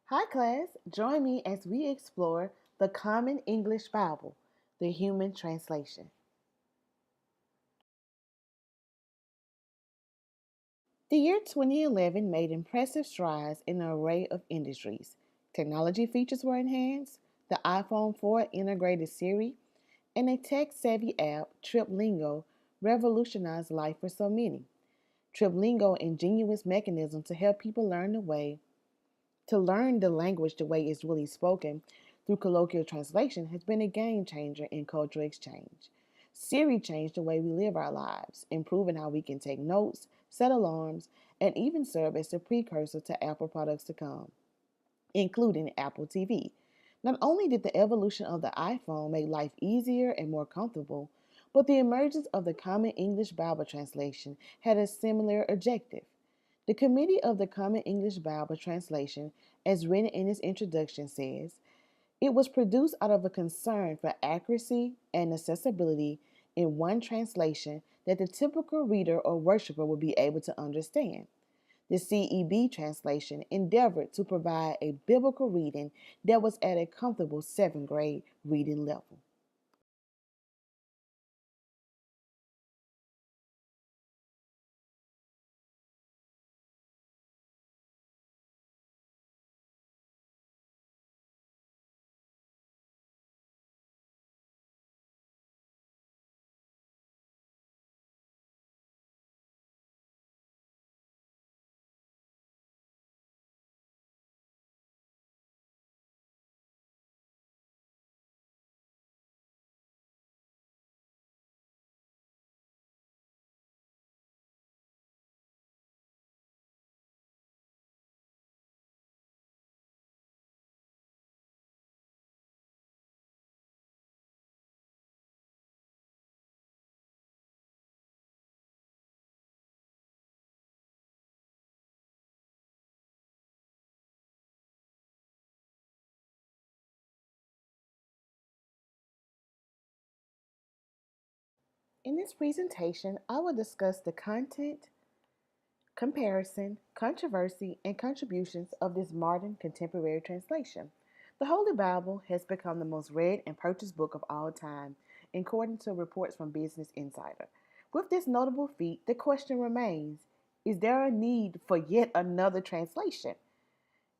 Hi, class. Join me as we explore the Common English Bible, the Human Translation. The year 2011 made impressive strides in an array of industries. Technology features were enhanced, the iPhone 4 integrated Siri, and a tech savvy app, TripLingo, revolutionized life for so many. TripLingo's ingenious mechanism to help people learn the language the way it's really spoken through colloquial translation has been a game changer in cultural exchange. Siri changed the way we live our lives, improving how we can take notes, set alarms, and even serve as the precursor to Apple products to come, including Apple TV. Not only did the evolution of the iPhone make life easier and more comfortable, but the emergence of the Common English Bible translation had a similar objective. The Committee of the Common English Bible Translation, as written in its introduction, says it was produced out of a concern for accuracy and accessibility in one translation that the typical reader or worshiper would be able to understand. The CEB translation endeavored to provide a biblical reading that was at a comfortable seventh grade reading level. In this presentation, I will discuss the content, comparison, controversy, and contributions of this modern contemporary translation. The Holy Bible has become the most read and purchased book of all time, according to reports from Business Insider. With this notable feat, the question remains, is there a need for yet another translation?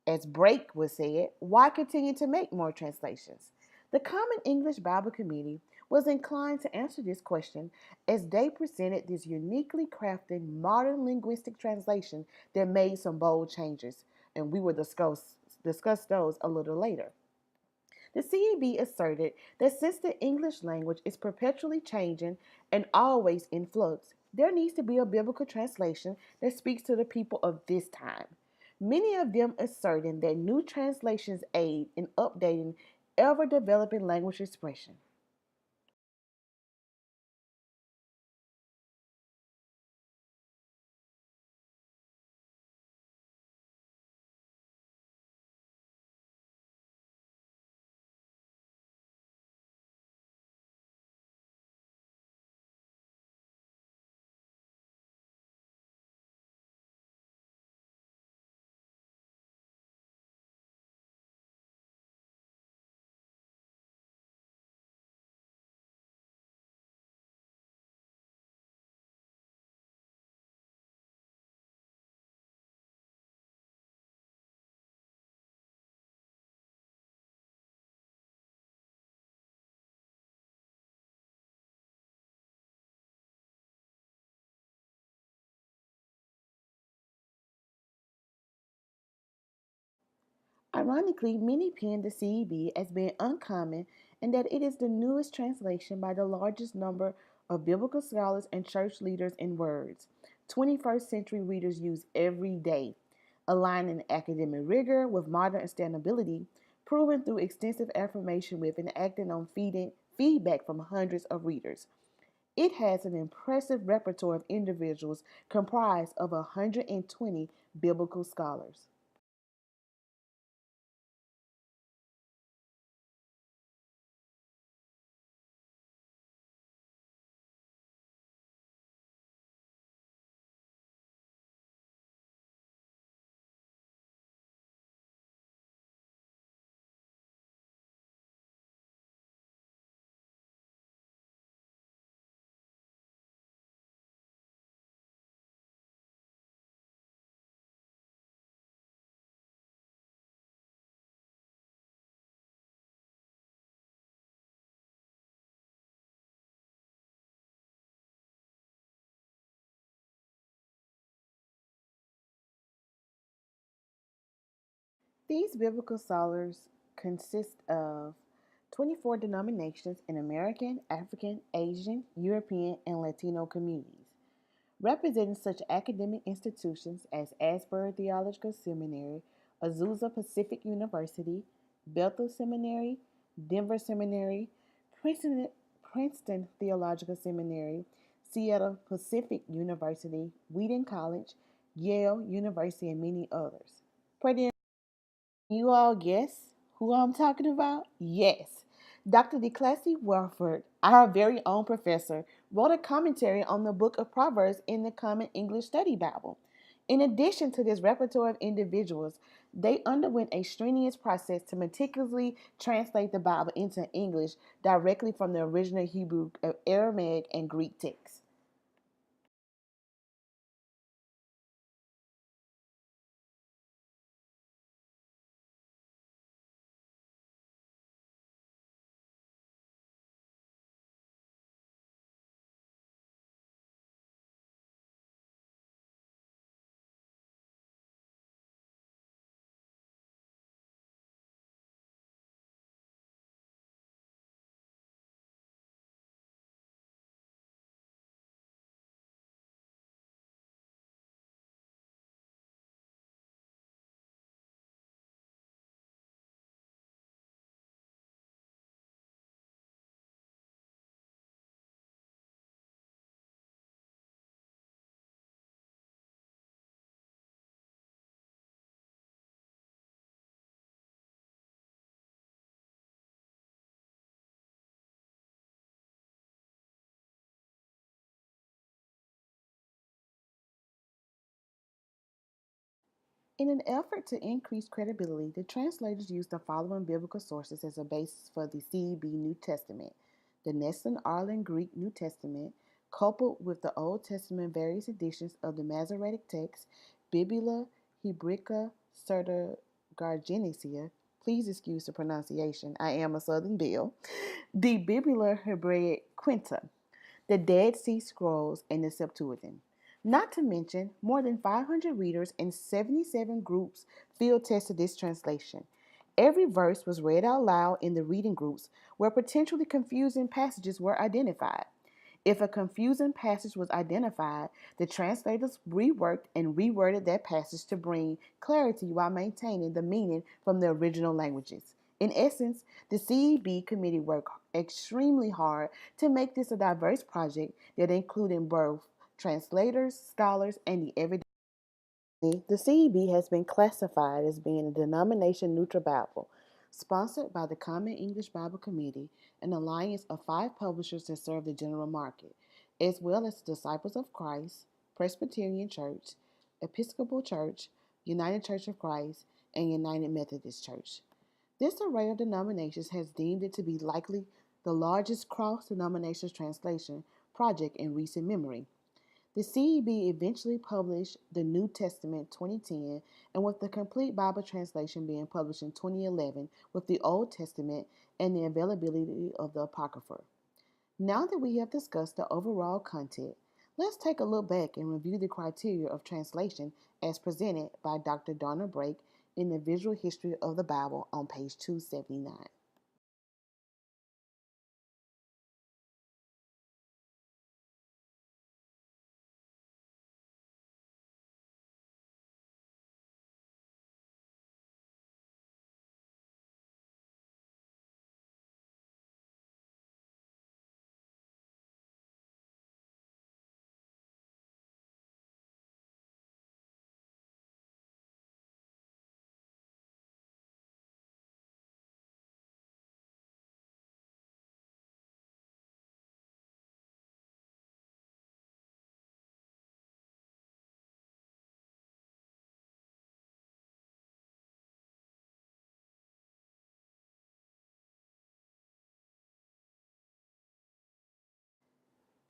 As Brake was said, why continue to make more translations? The Common English Bible Committee was inclined to answer this question as they presented this uniquely crafted modern linguistic translation that made some bold changes, and we will discuss those a little later. The CEB asserted that since the English language is perpetually changing and always in flux, there needs to be a biblical translation that speaks to the people of this time. Many of them asserting that new translations aid in updating ever developing language expression. Ironically, many pin the CEB as being uncommon and that it is the newest translation by the largest number of biblical scholars and church leaders in words 21st century readers use every day, aligning academic rigor with modern understandability, proven through extensive affirmation with and acting on feedback from hundreds of readers. It has an impressive repertoire of individuals comprised of 120 biblical scholars. These biblical scholars consist of 24 denominations in American, African, Asian, European, and Latino communities, representing such academic institutions as Asbury Theological Seminary, Azusa Pacific University, Bethel Seminary, Denver Seminary, Princeton, Princeton Theological Seminary, Seattle Pacific University, Wheaton College, Yale University, and many others. Pretty you all guess who I'm talking about? Yes. Dr. DeClassy Welford, our very own professor, wrote a commentary on the book of Proverbs in the Common English Study Bible. In addition to this repertoire of individuals, they underwent a strenuous process to meticulously translate the Bible into English directly from the original Hebrew, Aramaic, and Greek texts. In an effort to increase credibility, the translators used the following biblical sources as a basis for the CEB New Testament: the Nesson Aland Greek New Testament, coupled with the Old Testament various editions of the Masoretic text, Biblia Hebraica Septuagintica. Please excuse the pronunciation. I am a Southern Belle. The Biblia Hebraica Quinta, the Dead Sea Scrolls, and the Septuagint. Not to mention, more than 500 readers and 77 groups field tested this translation. Every verse was read out loud in the reading groups where potentially confusing passages were identified. If a confusing passage was identified, the translators reworked and reworded that passage to bring clarity while maintaining the meaning from the original languages. In essence, the CEB committee worked extremely hard to make this a diverse project that included both translators, scholars, and the everyday. The CEB has been classified as being a denomination neutral Bible, sponsored by the Common English Bible Committee, an alliance of 5 publishers that serve the general market, as well as the Disciples of Christ, Presbyterian Church, Episcopal Church, United Church of Christ, and United Methodist Church. This array of denominations has deemed it to be likely the largest cross-denominational translation project in recent memory. The CEB eventually published the New Testament 2010, and with the complete Bible translation being published in 2011 with the Old Testament and the availability of the Apocrypha. Now that we have discussed the overall content, let's take a look back and review the criteria of translation as presented by Dr. Donna Brake in the Visual History of the Bible on page 279.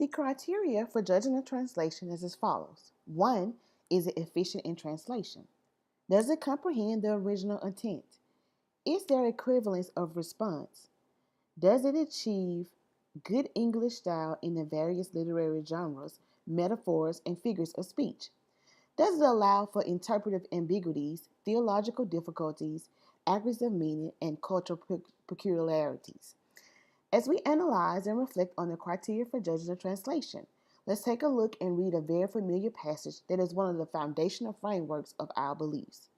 The criteria for judging a translation is as follows. 1. Is it efficient in translation? Does it comprehend the original intent? Is there equivalence of response? Does it achieve good English style in the various literary genres, metaphors, and figures of speech? Does it allow for interpretive ambiguities, theological difficulties, accuracy of meaning, and cultural peculiarities? As we analyze and reflect on the criteria for judging a translation, let's take a look and read a very familiar passage that is one of the foundational frameworks of our beliefs.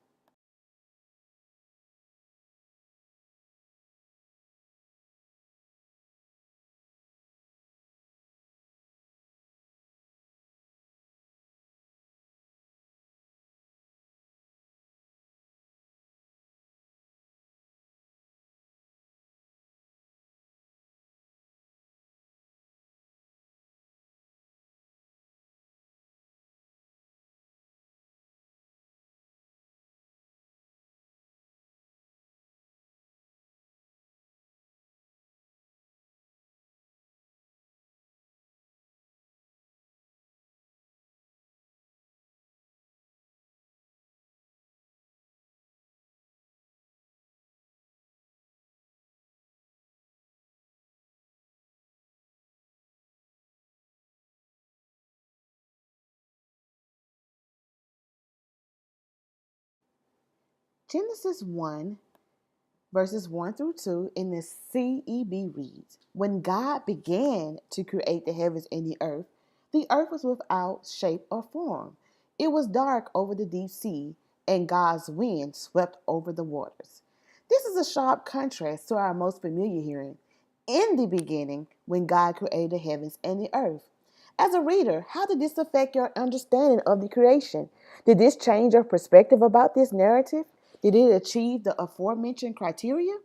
Genesis 1 verses 1 through 2 in the CEB reads, When God began to create the heavens and the earth was without shape or form. It was dark over the deep sea, and God's wind swept over the waters. This is a sharp contrast to our most familiar hearing. In the beginning, when God created the heavens and the earth. As a reader, how did this affect your understanding of the creation? Did this change your perspective about this narrative? Did it achieve the aforementioned criteria?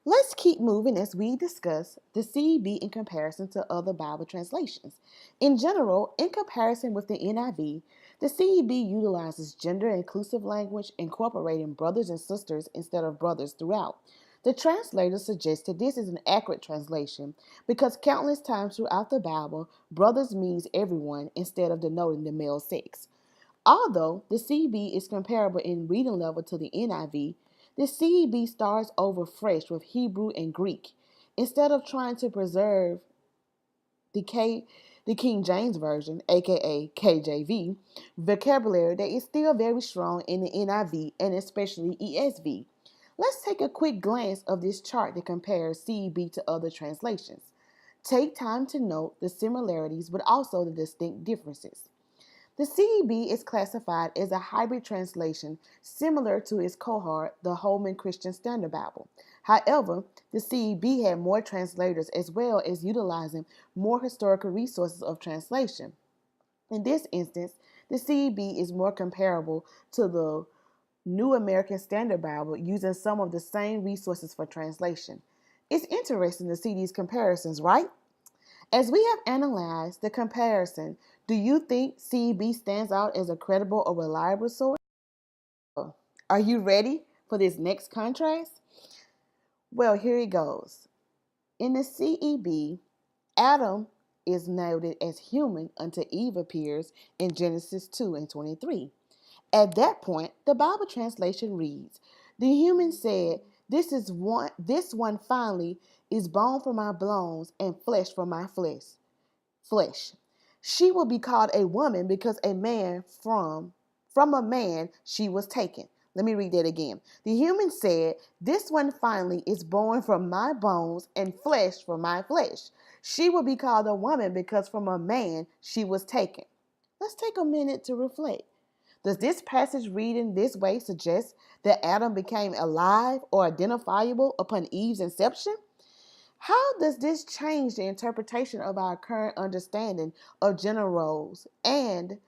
Let's keep moving as we discuss the CEB in comparison to other Bible translations. In general, in comparison with the NIV, the CEB utilizes gender inclusive language, incorporating brothers and sisters instead of brothers throughout. The translator suggests that this is an accurate translation because countless times throughout the Bible, brothers means everyone instead of denoting the male sex. Although the CB is comparable in reading level to the NIV, the CEB starts over fresh with Hebrew and Greek. Instead of trying to preserve the the King James Version, aka KJV, vocabulary that is still very strong in the NIV and especially ESV. Let's take a quick glance of this chart that compares CEB to other translations. Take time to note the similarities but also the distinct differences. The CEB is classified as a hybrid translation similar to its cohort, the Holman Christian Standard Bible. However, the CEB had more translators as well as utilizing more historical resources of translation. In this instance, the CEB is more comparable to the New American Standard Bible using some of the same resources for translation. It's interesting to see these comparisons, right? As we have analyzed the comparison, do you think CEB stands out as a credible or reliable source? Are you ready for this next contrast? Well, here it goes. In the CEB, Adam is noted as human until Eve appears in Genesis 2 and 23. At that point, the Bible translation reads, "The human said, this one finally is bone from my bones and flesh from my flesh. She will be called a woman because a man from a man she was taken." Let me read that again. The human said, "This one finally is born from my bones and flesh from my flesh. She will be called a woman because from a man she was taken." Let's take a minute to reflect. Does this passage read in this way suggest that Adam became alive or identifiable upon Eve's inception? How does this change the interpretation of our current understanding of gender roles and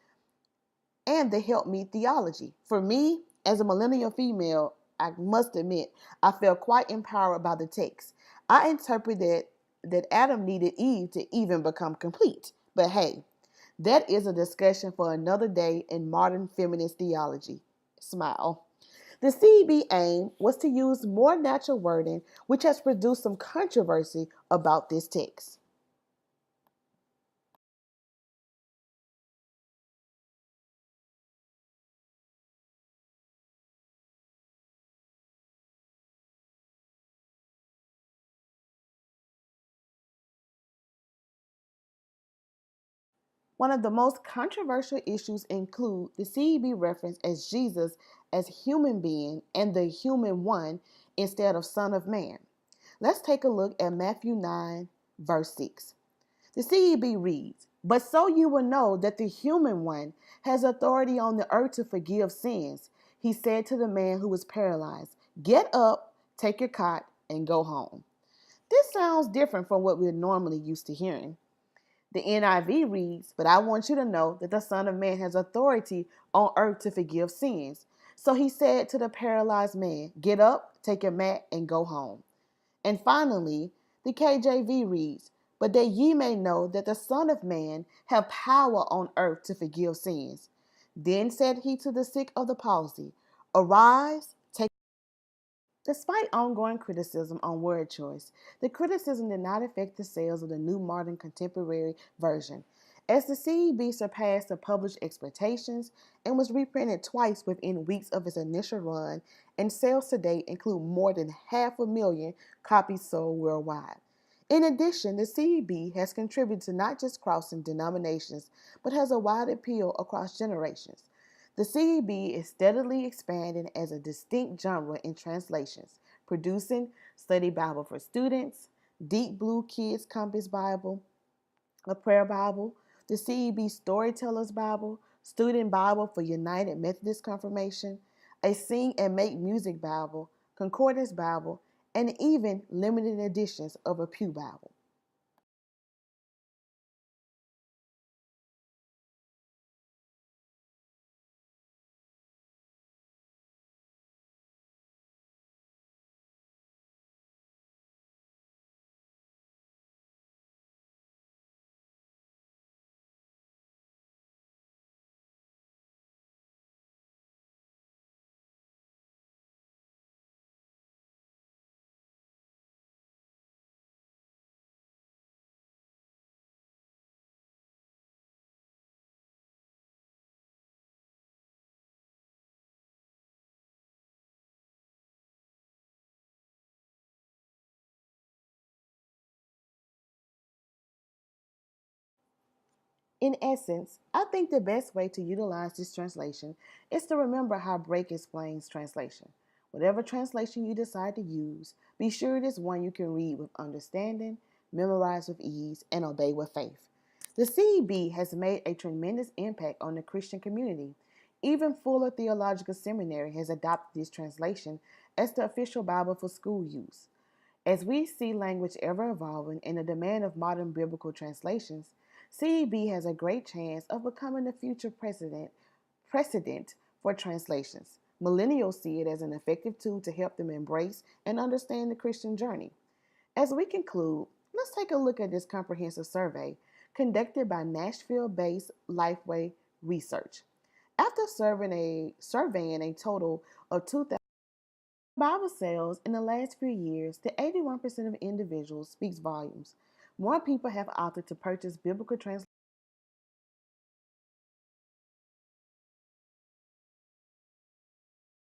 the help me theology? For me, as a millennial female, I must admit, I felt quite empowered by the text. I interpreted that Adam needed Eve to even become complete. But hey, that is a discussion for another day in modern feminist theology. Smile. The CB aim was to use more natural wording, which has produced some controversy about this text. One of the most controversial issues include the CEB reference as Jesus as human being and the human one instead of Son of Man. Let's take a look at Matthew 9, verse 6. The CEB reads, "But so you will know that the human one has authority on the earth to forgive sins, he said to the man who was paralyzed, 'Get up, take your cot, and go home.'" This sounds different from what we're normally used to hearing. The NIV reads, "But I want you to know that the Son of Man has authority on earth to forgive sins. So he said to the paralyzed man, 'Get up, take your mat, and go home.'" And finally, the KJV reads, "But that ye may know that the Son of Man have power on earth to forgive sins. Then said he to the sick of the palsy, Arise, take." Despite ongoing criticism on word choice, the criticism did not affect the sales of the New Modern Contemporary Version, as the CEB surpassed the published expectations and was reprinted twice within weeks of its initial run, and sales to date include more than 500,000 copies sold worldwide. In addition, the CEB has contributed to not just crossing denominations, but has a wide appeal across generations. The CEB is steadily expanding as a distinct genre in translations, producing Study Bible for Students, Deep Blue Kids Compass Bible, a Prayer Bible, the CEB Storytellers Bible, Student Bible for United Methodist Confirmation, a Sing and Make Music Bible, Concordance Bible, and even limited editions of a Pew Bible. In essence, I think the best way to utilize this translation is to remember how Brake explains translation. Whatever translation you decide to use, be sure it is one you can read with understanding, memorize with ease, and obey with faith. The CEB has made a tremendous impact on the Christian community. Even Fuller Theological Seminary has adopted this translation as the official Bible for school use. As we see language ever evolving and the demand of modern biblical translations, CEB has a great chance of becoming the future precedent for translations. Millennials see it as an effective tool to help them embrace and understand the Christian journey. As we conclude, let's take a look at this comprehensive survey conducted by Nashville based Lifeway Research. After surveying a total of 2,000 Bible sales in the last few years, the 81% of individuals speaks volumes. More people have opted to purchase biblical translations